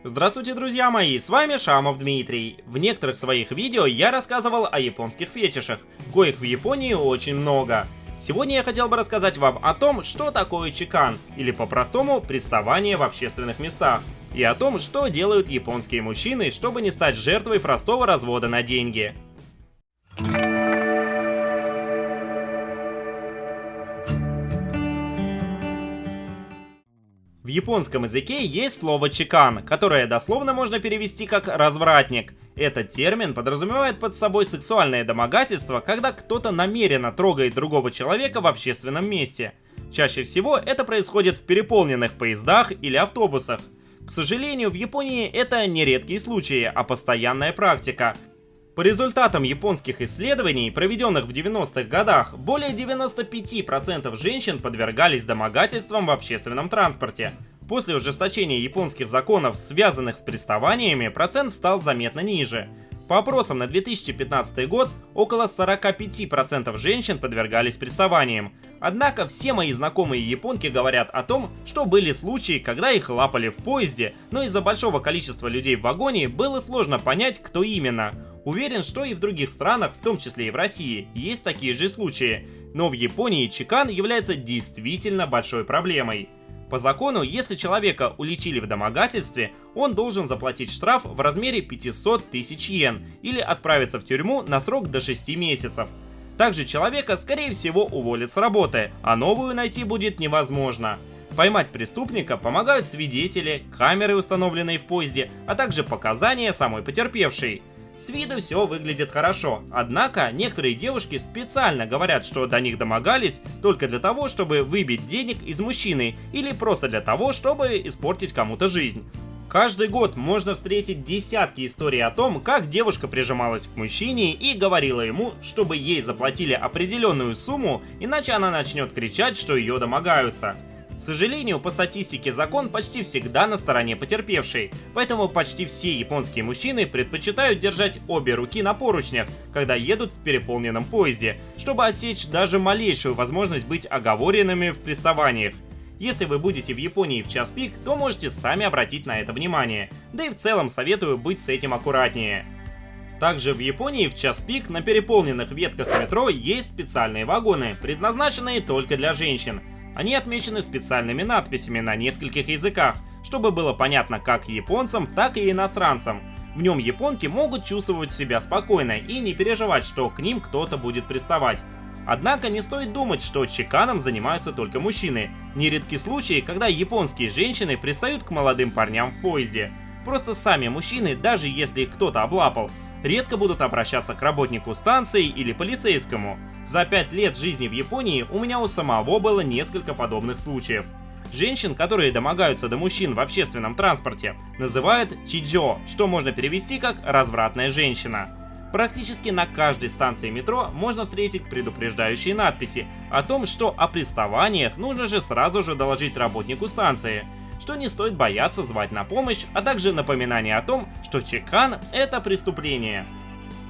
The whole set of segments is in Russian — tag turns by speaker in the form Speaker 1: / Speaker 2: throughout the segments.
Speaker 1: Здравствуйте, друзья мои, с вами Шамов Дмитрий. В некоторых своих видео я рассказывал о японских фетишах, коих в Японии очень много. Сегодня я хотел бы рассказать вам о том, что такое чикан, или по-простому приставание в общественных местах, и о том, что делают японские мужчины, чтобы не стать жертвой простого развода на деньги. В японском языке есть слово чикан, которое дословно можно перевести как «развратник». Этот термин подразумевает под собой сексуальное домогательство, когда кто-то намеренно трогает другого человека в общественном месте. Чаще всего это происходит в переполненных поездах или автобусах. К сожалению, в Японии это не редкие случаи, а постоянная практика. По результатам японских исследований, проведенных в 90-х годах, более 95% женщин подвергались домогательствам в общественном транспорте. После ужесточения японских законов, связанных с приставаниями, процент стал заметно ниже. По опросам на 2015 год, около 45% женщин подвергались приставаниям. Однако все мои знакомые японки говорят о том, что были случаи, когда их лапали в поезде, но из-за большого количества людей в вагоне было сложно понять, кто именно. Уверен, что и в других странах, в том числе и в России, есть такие же случаи. Но в Японии чикан является действительно большой проблемой. По закону, если человека уличили в домогательстве, он должен заплатить штраф в размере 500 тысяч йен или отправиться в тюрьму на срок до 6 месяцев. Также человека, скорее всего, уволят с работы, а новую найти будет невозможно. Поймать преступника помогают свидетели, камеры, установленные в поезде, а также показания самой потерпевшей. С виду все выглядит хорошо, однако некоторые девушки специально говорят, что до них домогались только для того, чтобы выбить денег из мужчины или просто для того, чтобы испортить кому-то жизнь. Каждый год можно встретить десятки историй о том, как девушка прижималась к мужчине и говорила ему, чтобы ей заплатили определенную сумму, иначе она начнет кричать, что ее домогаются. К сожалению, по статистике закон почти всегда на стороне потерпевшей, поэтому почти все японские мужчины предпочитают держать обе руки на поручнях, когда едут в переполненном поезде, чтобы отсечь даже малейшую возможность быть оговоренными в приставаниях. Если вы будете в Японии в час пик, то можете сами обратить на это внимание, да и в целом советую быть с этим аккуратнее. Также в Японии в час пик на переполненных ветках метро есть специальные вагоны, предназначенные только для женщин. Они отмечены специальными надписями на нескольких языках, чтобы было понятно как японцам, так и иностранцам. В нем японки могут чувствовать себя спокойно и не переживать, что к ним кто-то будет приставать. Однако не стоит думать, что чиканом занимаются только мужчины. Нередки случаи, когда японские женщины пристают к молодым парням в поезде. Просто сами мужчины, даже если их кто-то облапал, редко будут обращаться к работнику станции или полицейскому. За 5 лет жизни в Японии у меня у самого было несколько подобных случаев. Женщин, которые домогаются до мужчин в общественном транспорте, называют чиджо, что можно перевести как «развратная женщина». Практически на каждой станции метро можно встретить предупреждающие надписи о том, что о приставаниях нужно же сразу же доложить работнику станции, что не стоит бояться звать на помощь, а также напоминание о том, что чикан – это преступление.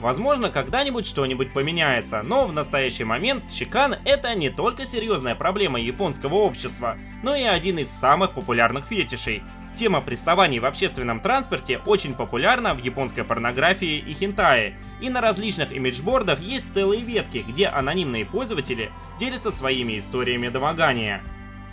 Speaker 1: Возможно, когда-нибудь что-нибудь поменяется, но в настоящий момент чикан – это не только серьезная проблема японского общества, но и один из самых популярных фетишей. Тема приставаний в общественном транспорте очень популярна в японской порнографии и хентае, и на различных имиджбордах есть целые ветки, где анонимные пользователи делятся своими историями домогания.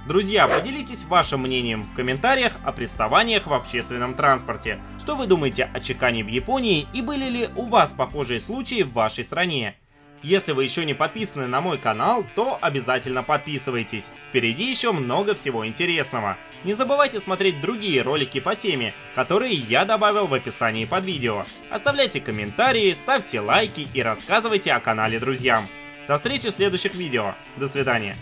Speaker 1: Друзья, поделитесь вашим мнением в комментариях о приставаниях в общественном транспорте. Что вы думаете о чикане в Японии и были ли у вас похожие случаи в вашей стране? Если вы еще не подписаны на мой канал, то обязательно подписывайтесь. Впереди еще много всего интересного. Не забывайте смотреть другие ролики по теме, которые я добавил в описании под видео. Оставляйте комментарии, ставьте лайки и рассказывайте о канале друзьям. До встречи в следующих видео. До свидания.